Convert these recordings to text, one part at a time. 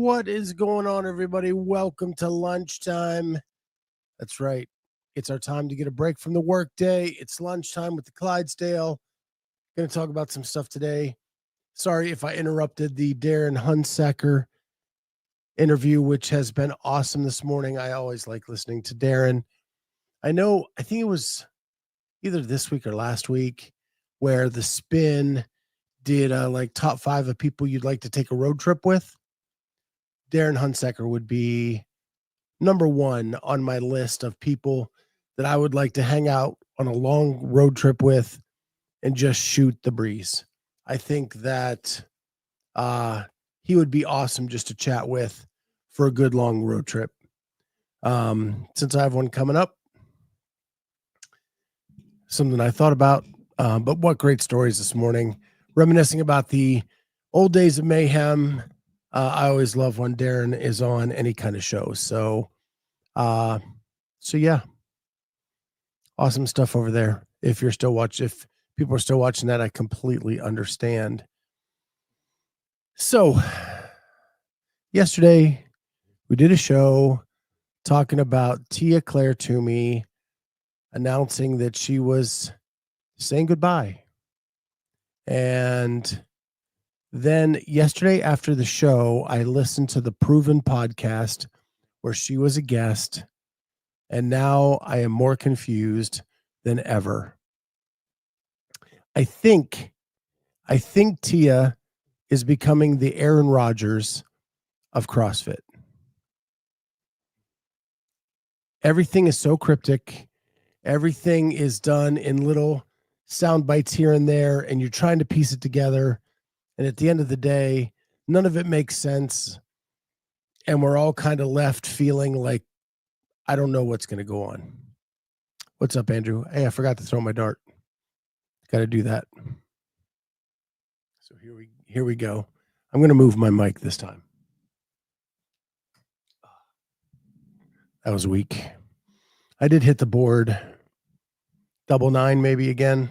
What is going on, everybody? Welcome to lunchtime. That's right. It's our time to get a break from the workday. It's lunchtime with the Clydesdale. Going to talk about some stuff today. Sorry if I interrupted the Darren Hunsaker interview, which has been awesome this morning. I always like listening to Darren. I think it was either this week or last week where the Spin did like top 5 of people you'd like to take a road trip with. Darren Hunsaker would be number 1 on my list of people that I would like to hang out on a long road trip with and just shoot the breeze. I think that he would be awesome just to chat with for a good long road trip. Since I have one coming up, something I thought about, but what great stories this morning. Reminiscing about the old days of mayhem. I always love when Darren is on any kind of show. So yeah, awesome stuff over there. If people are still watching that, I completely understand. So yesterday we did a show talking about Tia Claire Toomey announcing that she was saying goodbye. And then yesterday after the show, I listened to the Proven podcast where she was a guest, and now I am more confused than ever. I think Tia is becoming the Aaron Rodgers of CrossFit. Everything is so cryptic. Everything is done in little sound bites here and there, and you're trying to piece it together. And at the end of the day, none of it makes sense. And we're all kind of left feeling like, I don't know what's going to go on. What's up, Andrew? Hey, I forgot to throw my dart. Got to do that. So here we go. I'm going to move my mic this time. That was weak. I did hit the board. 9 maybe again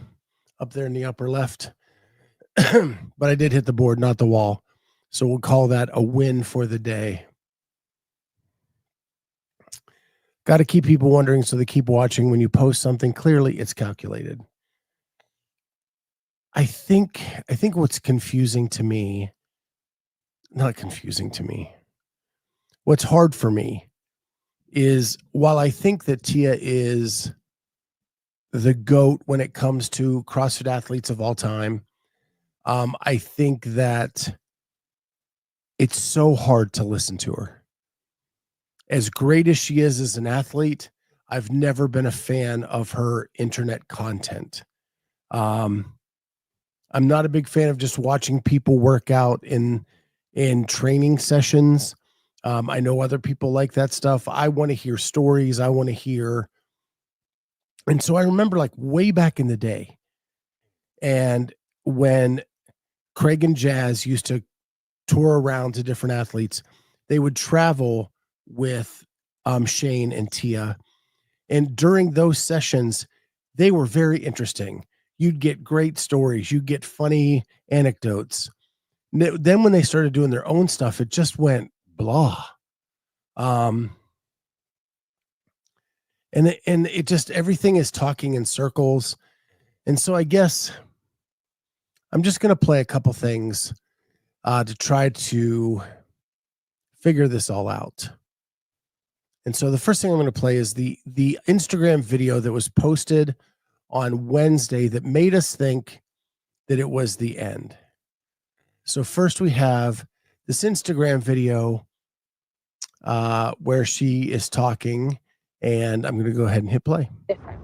up there in the upper left. But I did hit the board, not the wall. So we'll call that a win for the day. Got to keep people wondering so they keep watching. When you post something, clearly it's calculated. I think what's confusing to me, not confusing to me, what's hard for me is while I think that Tia is the GOAT when it comes to CrossFit athletes of all time, I think that it's so hard to listen to her. As great as she is as an athlete, I've never been a fan of her internet content. I'm not a big fan of just watching people work out in training sessions. I know other people like that stuff. I want to hear stories. I want to hear. And so I remember like way back in the day, and when Craig and Jazz used to tour around to different athletes, they would travel with Shane and Tia. And during those sessions, they were very interesting. You'd get great stories. You'd get funny anecdotes. Then when they started doing their own stuff, it just went blah. And it just, everything is talking in circles. And so I guess I'm just going to play a couple things to try to figure this all out. And so the first thing I'm going to play is the Instagram video that was posted on Wednesday that made us think that it was the end. So first we have this Instagram video where she is talking, and I'm going to go ahead and hit play. Different.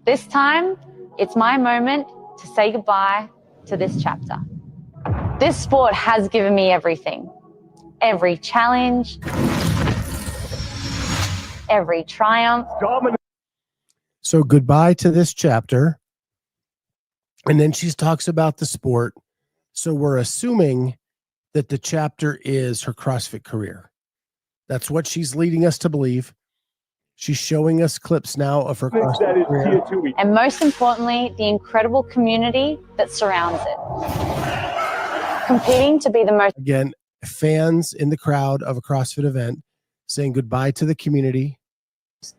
This time, it's my moment to say goodbye to this chapter. This sport has given me everything. Every challenge, every triumph. So goodbye to this chapter. And then she talks about the sport. So we're assuming that the chapter is her CrossFit career. That's what she's leading us to believe. She's showing us clips now of her CrossFit career. And most importantly, the incredible community that surrounds it. Competing to be the most Again, fans in the crowd of a CrossFit event saying goodbye to the community.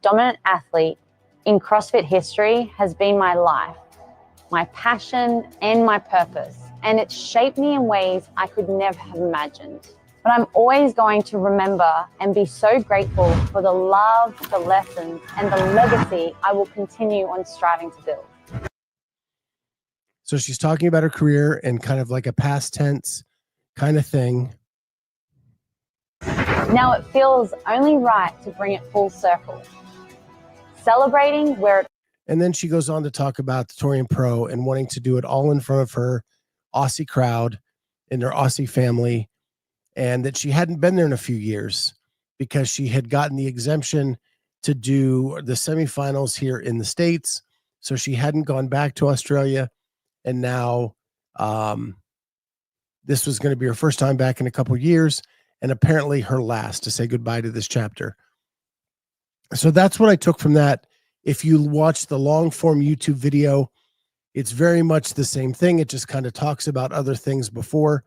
dominant athlete in CrossFit history has been my life, my passion, and my purpose. And it's shaped me in ways I could never have imagined. But I'm always going to remember and be so grateful for the love, the lessons, and the legacy I will continue on striving to build. So she's talking about her career in kind of like a past tense kind of thing. Now it feels only right to bring it full circle. Celebrating where it. And then she goes on to talk about the Torian Pro and wanting to do it all in front of her Aussie crowd and her Aussie family, and that she hadn't been there in a few years because she had gotten the exemption to do the semifinals here in the States. So she hadn't gone back to Australia. And now this was going to be her first time back in a couple of years, and apparently her last, to say goodbye to this chapter. So that's what I took from that. If you watch the long form YouTube video, it's very much the same thing. It just kind of talks about other things before.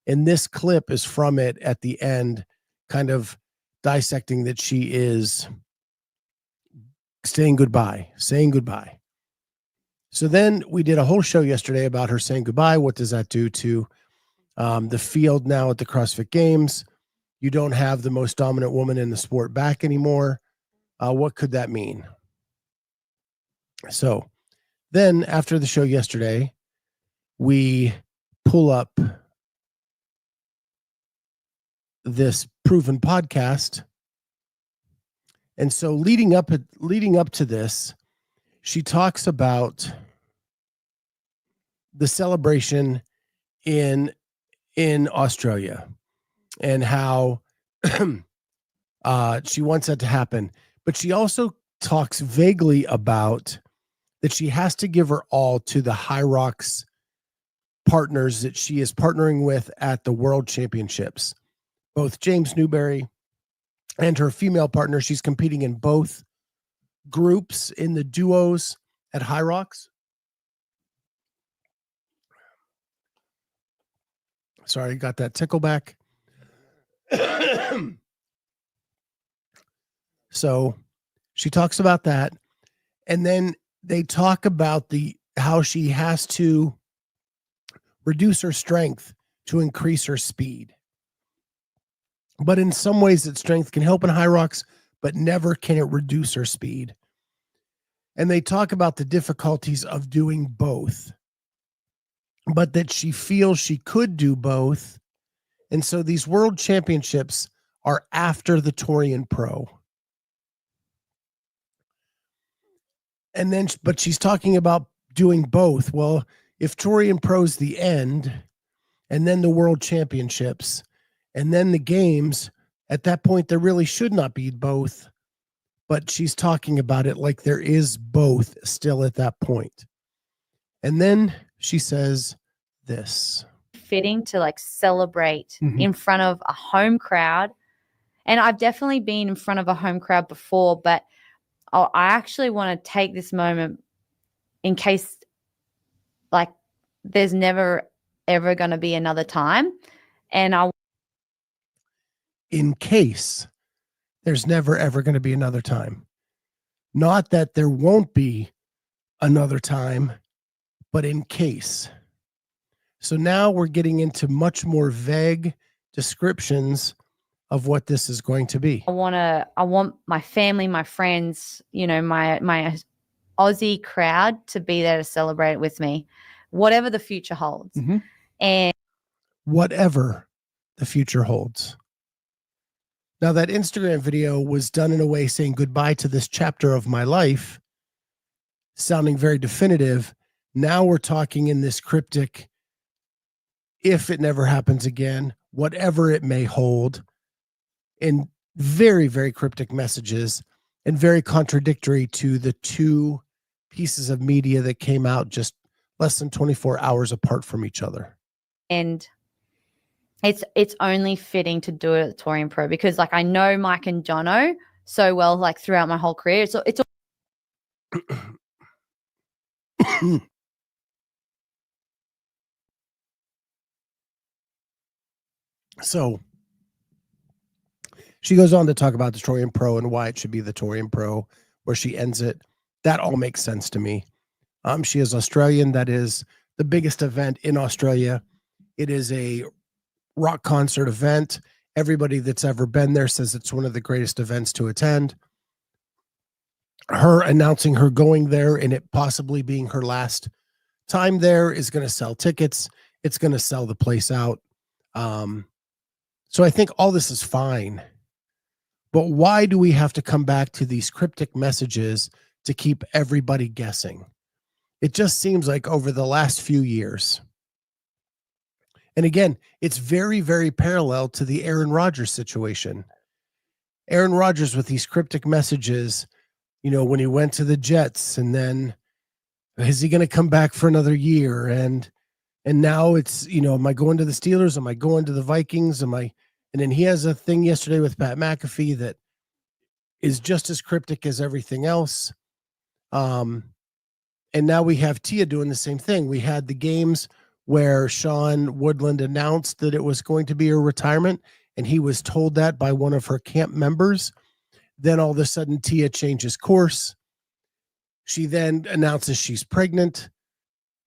And this clip is from it at the end, kind of dissecting that she is saying goodbye. So then we did a whole show yesterday about her saying goodbye. What does that do to the field now at the CrossFit Games? You don't have the most dominant woman in the sport back anymore. What could that mean? So then after the show yesterday, we pull up this proven podcast. And so leading up to this, she talks about the celebration in Australia and how she wants that to happen. But she also talks vaguely about that she has to give her all to the High Rocks partners that she is partnering with at the World Championships. Both James Newberry and her female partner, she's competing in both groups in the duos at High Rocks. Sorry, got that tickle back. So she talks about that. And then they talk about how she has to reduce her strength to increase her speed. But in some ways that strength can help in High Rocks, but never can it reduce her speed. And they talk about the difficulties of doing both, but that she feels she could do both. And so these world championships are after the Torian Pro. And then, but she's talking about doing both. Well, if Torian Pro's the end, and then the world championships, and then the games, at that point, there really should not be both. But she's talking about it like there is both still at that point. And then she says this. Fitting to like celebrate in front of a home crowd. And I've definitely been in front of a home crowd before, but I actually want to take this moment in case like there's never ever going to be another time. And in case there's never ever going to be another time. Not that there won't be another time, but in case. So now we're getting into much more vague descriptions of what this is going to be. I want my family, my friends, you know, my Aussie crowd to be there to celebrate it with me, whatever the future holds. And whatever the future holds. Now that Instagram video was done in a way saying goodbye to this chapter of my life, sounding very definitive. Now we're talking in this cryptic, if it never happens again, whatever it may hold, in very, very cryptic messages and very contradictory to the two pieces of media that came out just less than 24 hours apart from each other. And it's only fitting to do it at the Torian Pro because like I know Mike and Jono so well, like throughout my whole career. So it's So she goes on to talk about the Torian Pro and why it should be the Torian Pro, where she ends it. That all makes sense to me. She is Australian. That is the biggest event in Australia. It is a rock concert event. Everybody that's ever been there says it's one of the greatest events to attend. Her announcing her going there and it possibly being her last time there is going to sell tickets. It's going to sell the place out. So I think all this is fine. But why do we have to come back to these cryptic messages to keep everybody guessing? It just seems like over the last few years. And again, it's very, very parallel to the Aaron Rodgers situation. Aaron Rodgers with these cryptic messages, you know, when he went to the Jets, and then is he going to come back for another year? And now it's, you know, am I going to the Steelers? Am I going to the Vikings? And then he has a thing yesterday with Pat McAfee that is just as cryptic as everything else. And now we have Tia doing the same thing. We had the games where Sean Woodland announced that it was going to be her retirement, and he was told that by one of her camp members. Then all of a sudden, Tia changes course. She then announces she's pregnant.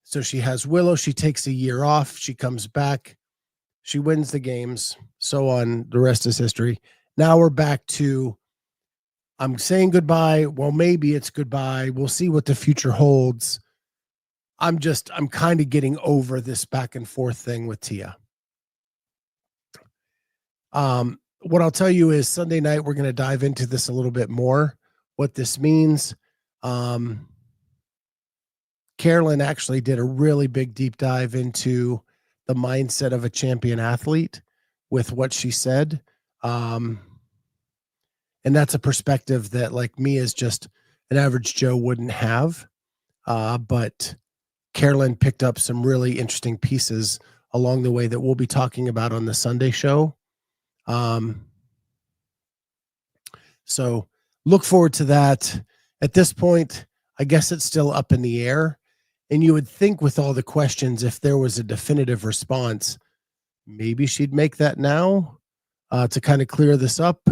So she has Willow. She takes a year off. She comes back. She wins the games. So on. The rest is history. Now we're back to, I'm saying goodbye. Well, maybe it's goodbye. We'll see what the future holds. I'm kind of getting over this back and forth thing with Tia. What I'll tell you is Sunday night, we're going to dive into this a little bit more, what this means. Carolyn actually did a really big deep dive into the mindset of a champion athlete with what she said. And that's a perspective that, like me, as just an average Joe wouldn't have. But Carolyn picked up some really interesting pieces along the way that we'll be talking about on the Sunday show. So look forward to that. At this point, I guess it's still up in the air. And you would think with all the questions, if there was a definitive response, maybe she'd make that now to kind of clear this up.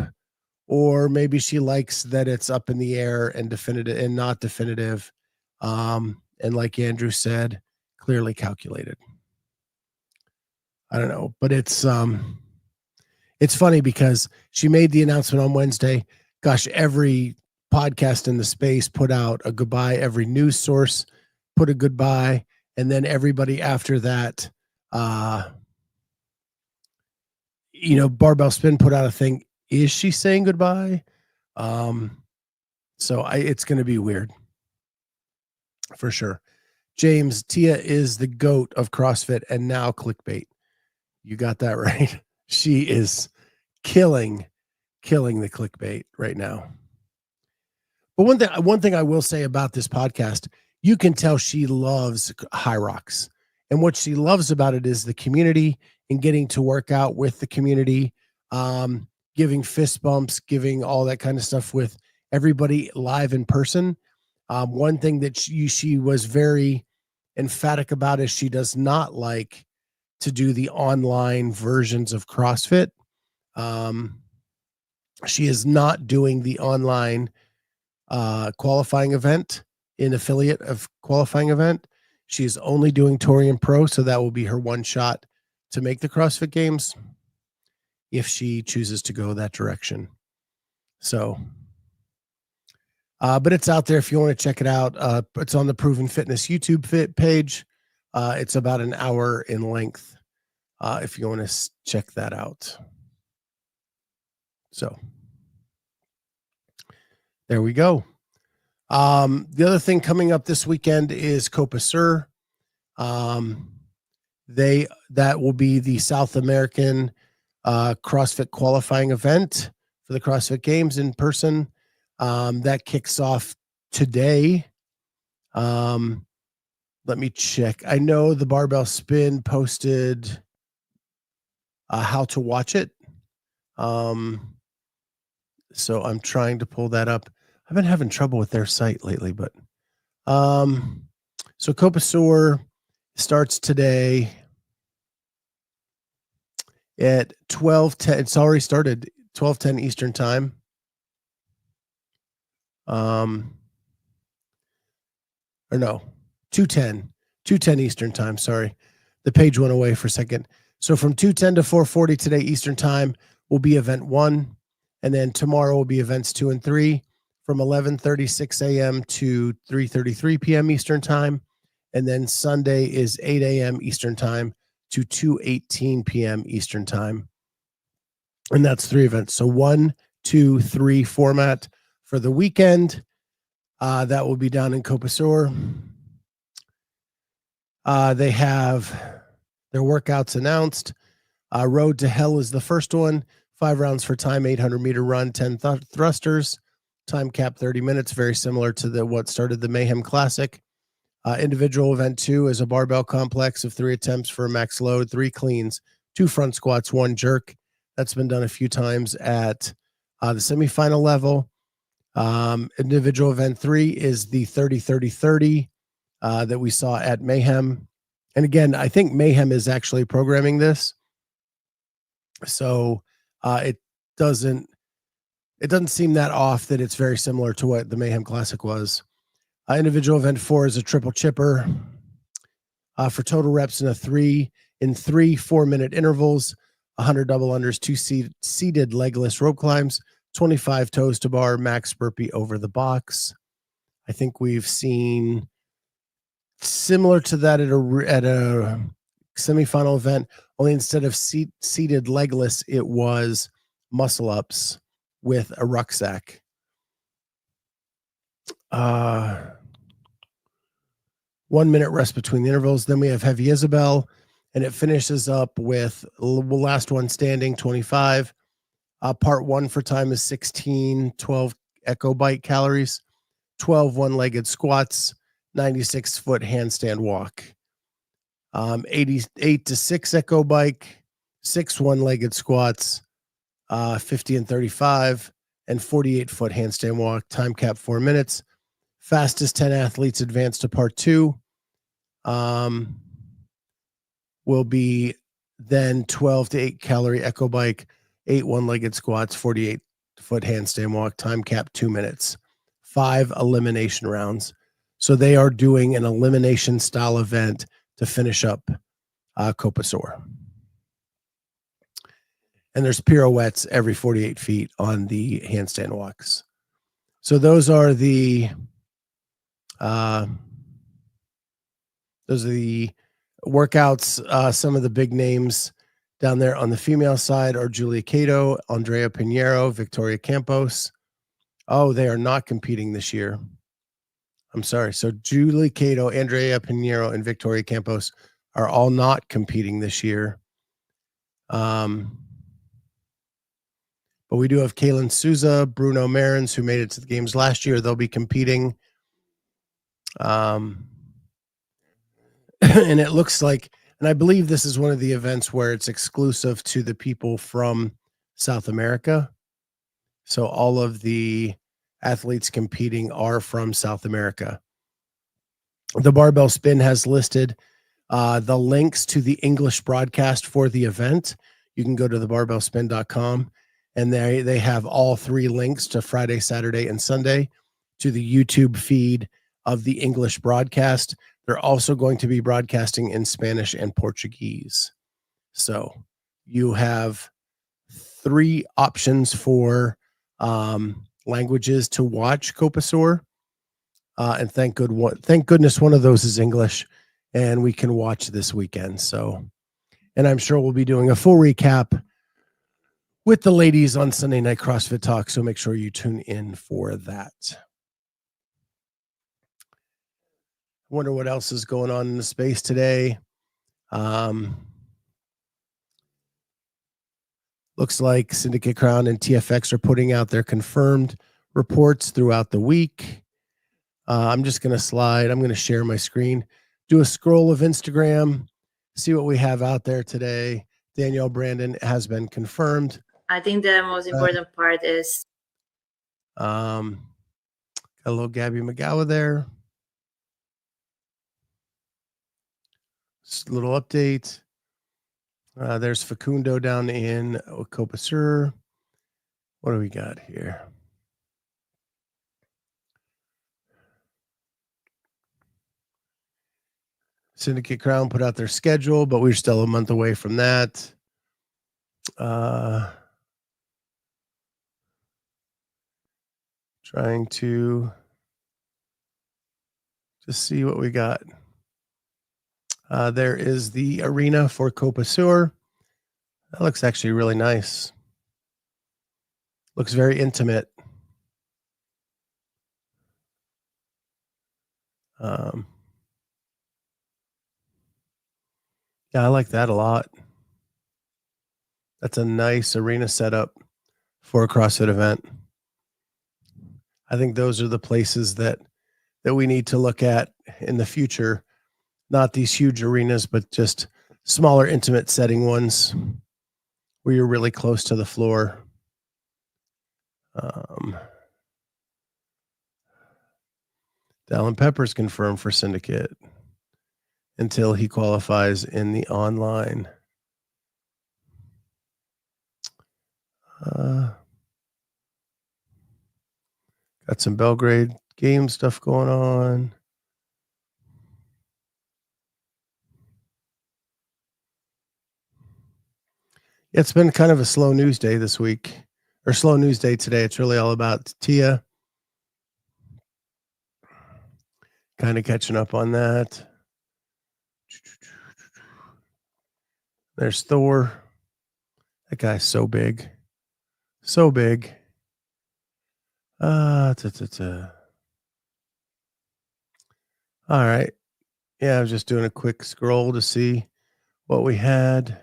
Or maybe she likes that it's up in the air and definitive and not definitive. And like Andrew said, clearly calculated. I don't know, but it's funny because she made the announcement on Wednesday. Gosh, every podcast in the space put out a goodbye. Every news source put a goodbye. And then everybody after that, Barbell Spin put out a thing. Is she saying goodbye? So it's going to be weird for sure. James, Tia is the GOAT of CrossFit and now clickbait. You got that right. She is killing the clickbait right now. But one thing I will say about this podcast, you can tell she loves High Rocks. And what she loves about it is the community and getting to work out with the community, giving fist bumps, giving all that kind of stuff with everybody live in person. One thing that she was very emphatic about is she does not like to do the online versions of CrossFit. She is not doing the online qualifying event, an affiliate of qualifying event. She is only doing Torian Pro, so that will be her one shot to make the CrossFit Games if she chooses to go that direction. So, but it's out there if you want to check it out. It's on the Proven Fitness YouTube page. It's about an hour in length if you want to check that out. So there we go. The other thing coming up this weekend is Copa Sur. That will be the South American CrossFit qualifying event for the CrossFit Games in person. That kicks off today. Let me check. I know the Barbell Spin posted how to watch it. So I'm trying to pull that up. I've been having trouble with their site lately, but so Copa Sur starts today. at 12:10. It's already started. 12:10 Eastern time. Or no, 2:10 Eastern time. Sorry, the page went away for a second. So from 2:10 to 4:40 today Eastern time will be event 1, and then tomorrow will be events 2 and 3 from 11:36 a.m. to 3:33 p.m. Eastern time, and then Sunday is 8 a.m. Eastern time to 2:18 p.m. Eastern time, and that's 3 events. So 1, 2, 3 format for the weekend. That will be down in Copa Sur. They have their workouts announced. Road to Hell is the first one. 5 rounds for time, 800-meter run, 10 thrusters. Time cap 30 minutes, very similar to what started the Mayhem Classic. Individual event 2 is a barbell complex of 3 attempts for a max load, 3 cleans, 2 front squats, 1 jerk. That's been done a few times at the semifinal level. Individual event 3 is the 30-30-30 that we saw at Mayhem. And again, I think Mayhem is actually programming this. So it doesn't seem that off that it's very similar to what the Mayhem Classic was. Individual event 4 is a triple chipper for total reps in 3 4-minute intervals, 100 double unders, 2 seated legless rope climbs, 25 toes to bar, max burpee over the box. I think we've seen similar to that at a semifinal event, only instead of seated legless, it was muscle ups with a rucksack. 1 minute rest between the intervals. Then we have Heavy Isabel, and it finishes up with last one standing, 25. Part 1 for time is 16, 12 echo bike calories, 12 one-legged squats, 96-foot handstand walk. 88 to 6 echo bike, 6 one-legged squats, 50 and 35, and 48-foot handstand walk. Time cap 4 minutes. Fastest 10 athletes advance to part 2. Will be then 12 to 8 calorie echo bike, 8 one-legged squats, 48-foot handstand walk. Time cap 2 minutes. 5 elimination rounds. So they are doing an elimination style event to finish up Copa Sur. And there's pirouettes every 48 feet on the handstand walks. So those are the workouts. Some of the big names down there on the female side are Julia Cato, Andrea Pinheiro, Victoria Campos. Oh, they are not competing this year. I'm sorry. So Julie Cato, Andrea Pinheiro, and Victoria Campos are all not competing this year. But we do have Kaylin Souza, Bruno Marins, who made it to the games last year. They'll be competing. And it looks like, and I believe this is one of the events where it's exclusive to the people from South America. So all of the athletes competing are from South America. The Barbell Spin has listed the links to the English broadcast for the event. You can go to thebarbellspin.com, and they have all 3 links to Friday, Saturday, and Sunday to the YouTube feed of the English broadcast. They're also going to be broadcasting in Spanish and Portuguese. So you have 3 options for languages to watch Copa Sur. And thank goodness one of those is English, and we can watch this weekend. So, and I'm sure we'll be doing a full recap with the ladies on Sunday Night CrossFit Talk. So make sure you tune in for that. I wonder what else is going on in the space today. Looks like Syndicate Crown and TFX are putting out their confirmed reports throughout the week. I'm just going to slide. I'm going to share my screen, do a scroll of Instagram, see what we have out there today. Danielle Brandon has been confirmed. I think the most important part is got a little Gabby McGowan there. Just a little update. There's Facundo down in Copa Sur. What do we got here? Syndicate Crown put out their schedule, but we're still a month away from that. Trying to just see what we got. There is the arena for Copa Sur. That looks actually really nice. Looks very intimate. Yeah, I like that a lot. That's a nice arena setup for a CrossFit event. I think those are the places that we need to look at in the future. Not these huge arenas, but just smaller, intimate setting ones where you're really close to the floor. Dallin Pepper's confirmed for Syndicate until he qualifies in the online. Got some Belgrade game stuff going on. It's been kind of a slow news day this week, or slow news day today. It's really all about Tia. Kind of catching up on that. There's Thor. That guy's so big. So big. All right. Yeah, I was just doing a quick scroll to see what we had,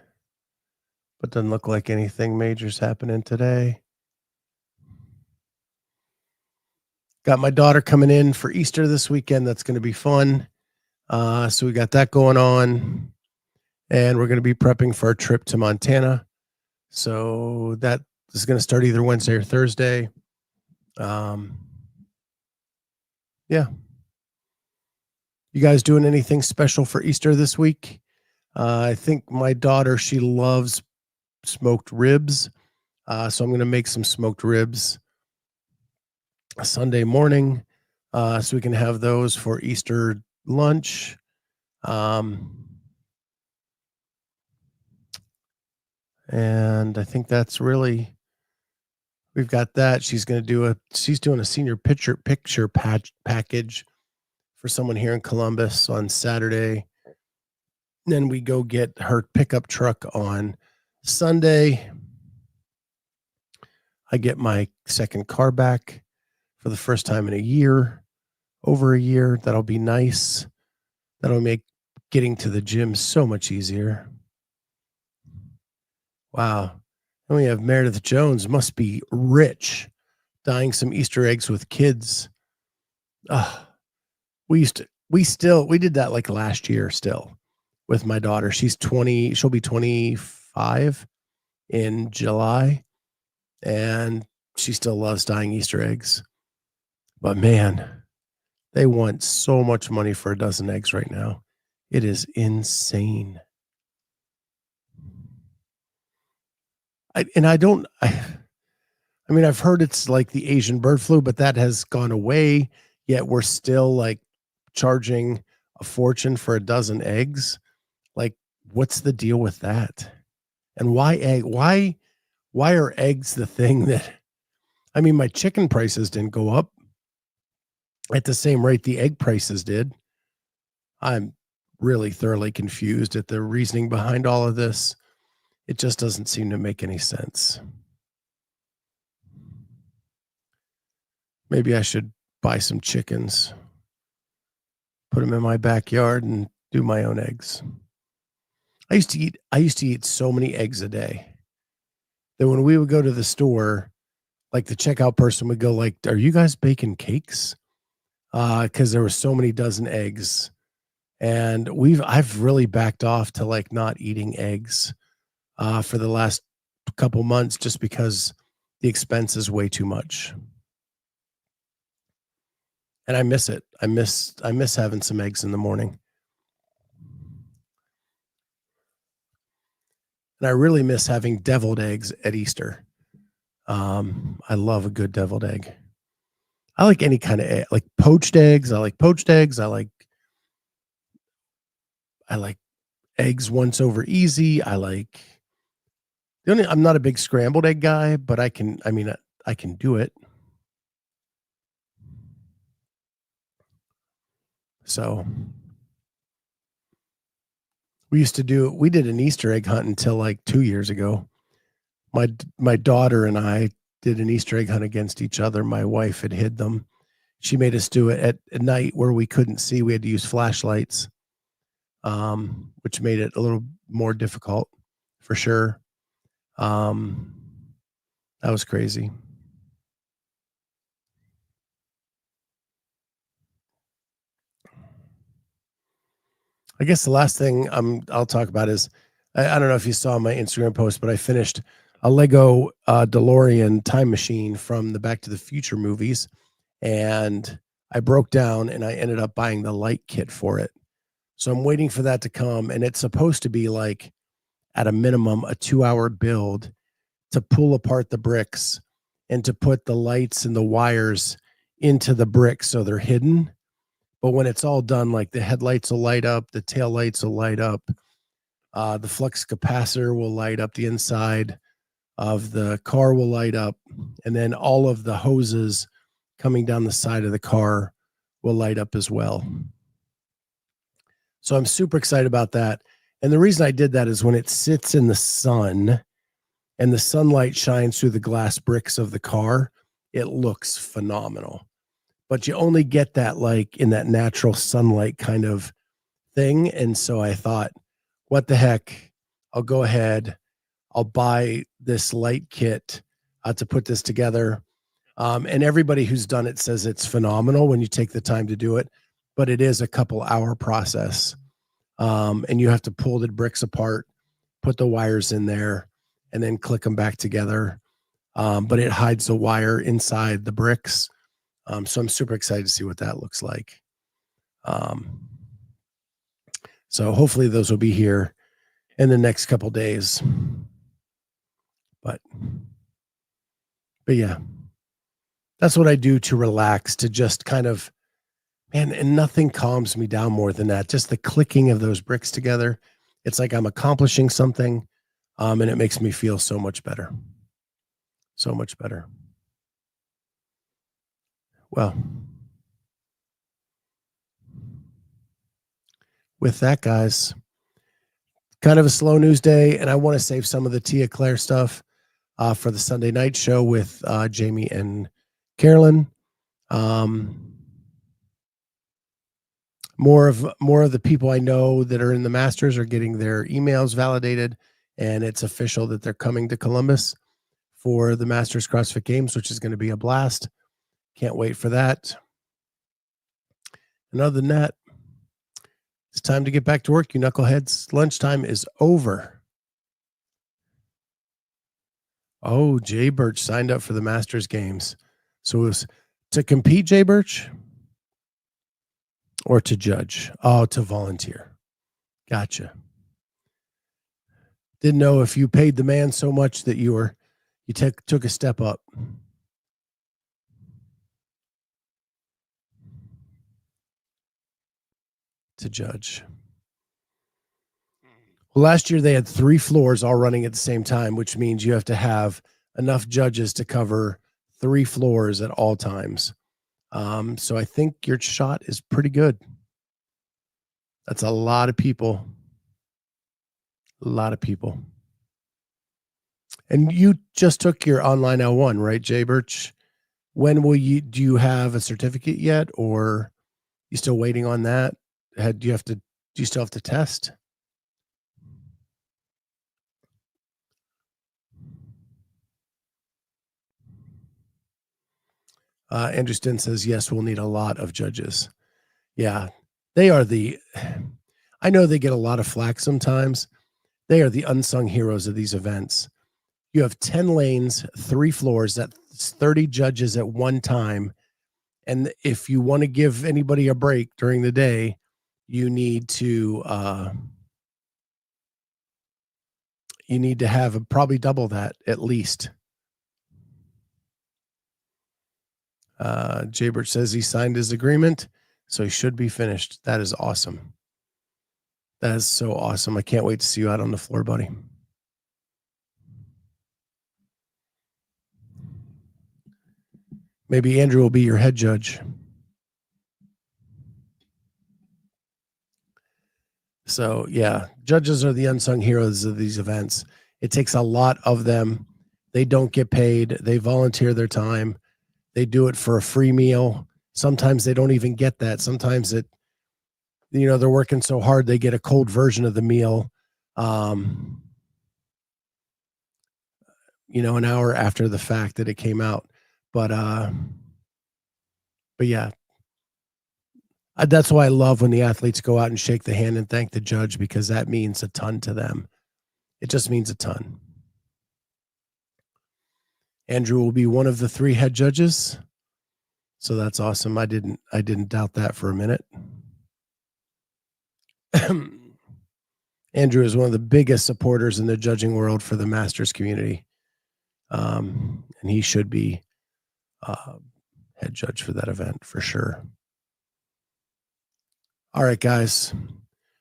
but doesn't look like anything major's happening today. Got my daughter coming in for Easter this weekend. That's going to be fun. So we got that going on, and we're going to be prepping for our trip to Montana. So that is going to start either Wednesday or Thursday. Yeah. You guys doing anything special for Easter this week? I think my daughter, she loves smoked ribs. So I'm going to make some smoked ribs Sunday morning, so we can have those for Easter lunch. And I think that's really, we've got that. She's doing a senior picture package for someone here in Columbus on Saturday. Then we go get her pickup truck on Sunday. I get my second car back for the first time in over a year. That'll be nice. That'll make getting to the gym so much easier. Wow. And we have Meredith Jones, must be rich, dyeing some Easter eggs with kids. We did that like last year still with my daughter. She's 20, she'll be 25 in July, and she still loves dyeing Easter eggs. But man, they want so much money for a dozen eggs right now. It is insane. I've heard it's like the Asian bird flu, but that has gone away. Yet we're still like charging a fortune for a dozen eggs. Like, what's the deal with that? And why egg? Why are eggs the thing that? I mean, my chicken prices didn't go up at the same rate the egg prices did. I'm really thoroughly confused at the reasoning behind all of this. It just doesn't seem to make any sense. Maybe I should buy some chickens, put them in my backyard, and do my own eggs. I used to eat so many eggs a day that when we would go to the store, like the checkout person would go like, "Are you guys baking cakes?" Because there were so many dozen eggs. And I've really backed off to like not eating eggs for the last couple months just because the expense is way too much. And I miss it. I miss having some eggs in the morning. And I really miss having deviled eggs at Easter. I love a good deviled egg. I like any kind of egg, like poached eggs. I like poached eggs. I like eggs once over easy. I'm not a big scrambled egg guy, but I can do it. So we did an Easter egg hunt until like 2 years ago. My daughter and I did an Easter egg hunt against each other. My wife had hid them. She made us do it at night where we couldn't see. We had to use flashlights, which made it a little more difficult for sure. That was crazy. I guess the last thing I'll talk about is I don't know if you saw my Instagram post, but I finished a Lego DeLorean time machine from the Back to the Future movies, and I broke down and I ended up buying the light kit for it. So I'm waiting for that to come, and it's supposed to be like at a minimum a 2-hour build to pull apart the bricks and to put the lights and the wires into the bricks so they're hidden. But when it's all done, like the headlights will light up, the tail lights will light up, the flux capacitor will light up, the inside of the car will light up, and then all of the hoses coming down the side of the car will light up as well. So I'm super excited about that. And the reason I did that is when it sits in the sun and the sunlight shines through the glass bricks of the car, it looks phenomenal. But you only get that like in that natural sunlight kind of thing. And so I thought, what the heck? I'll go ahead. I'll buy this light kit to put this together. And everybody who's done it says it's phenomenal when you take the time to do it, but it is a couple-hour process. And you have to pull the bricks apart, put the wires in there, and then click them back together. But it hides the wire inside the bricks. So I'm super excited to see what that looks like. So hopefully those will be here in the next couple days. But yeah, that's what I do to relax, to just kind of, man, and nothing calms me down more than that. Just the clicking of those bricks together. It's like I'm accomplishing something, and it makes me feel so much better. So much better. Well, with that, guys, kind of a slow news day, and I want to save some of the Tia Claire stuff for the Sunday night show with Jamie and Carolyn. More of the people I know that are in the Masters are getting their emails validated, and it's official that they're coming to Columbus for the Masters CrossFit Games, which is going to be a blast. Can't wait for that. And other than that, it's time to get back to work, you knuckleheads. Lunchtime is over. Oh, Jay Birch signed up for the Masters Games. So it was to compete, Jay Birch? Or to judge? Oh, to volunteer. Gotcha. Didn't know if you paid the man so much that you took a step up. To judge. Well, last year they had 3 floors all running at the same time, which means you have to have enough judges to cover 3 floors at all times. So I think your shot is pretty good. That's a lot of people. A lot of people. And you just took your online L1, right, Jay Birch? When do you have a certificate yet, or you still waiting on that? Do you still have to test? Andrew Stin says, yes, we'll need a lot of judges. Yeah, they are I know they get a lot of flack sometimes. They are the unsung heroes of these events. You have 10 lanes, 3 floors, that's 30 judges at one time. And if you want to give anybody a break during the day, you need to you need to have probably double that at least. Jaybert says he signed his agreement, so he should be finished. That is awesome. That is so awesome. I can't wait to see you out on the floor, buddy. Maybe Andrew will be your head judge. So, yeah, judges are the unsung heroes of these events. It takes a lot of them. They don't get paid. They volunteer their time. They do it for a free meal. Sometimes they don't even get that. Sometimes they're working so hard they get a cold version of the meal, an hour after the fact that it came out. But yeah, that's why I love when the athletes go out and shake the hand and thank the judge, because that means a ton to them. It just means a ton. Andrew will be one of the 3 head judges. So that's awesome. I didn't doubt that for a minute. Andrew is one of the biggest supporters in the judging world for the Masters community. And he should be head judge for that event for sure. All right, guys.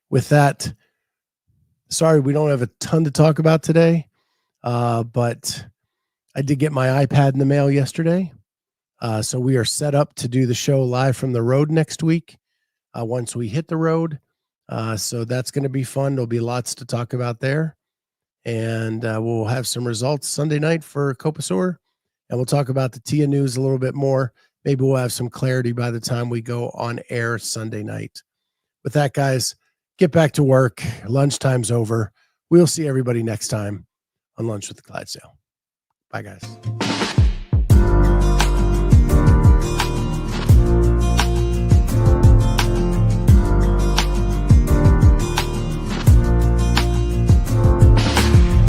With that, sorry we don't have a ton to talk about today, but I did get my iPad in the mail yesterday. So we are set up to do the show live from the road next week once we hit the road. So that's going to be fun. There'll be lots to talk about there. And we'll have some results Sunday night for Copa Sur. And we'll talk about the TIA news a little bit more. Maybe we'll have some clarity by the time we go on air Sunday night. With that, guys, get back to work. Lunchtime's over. We'll see everybody next time on Lunch with the Clydesdale. Bye, guys.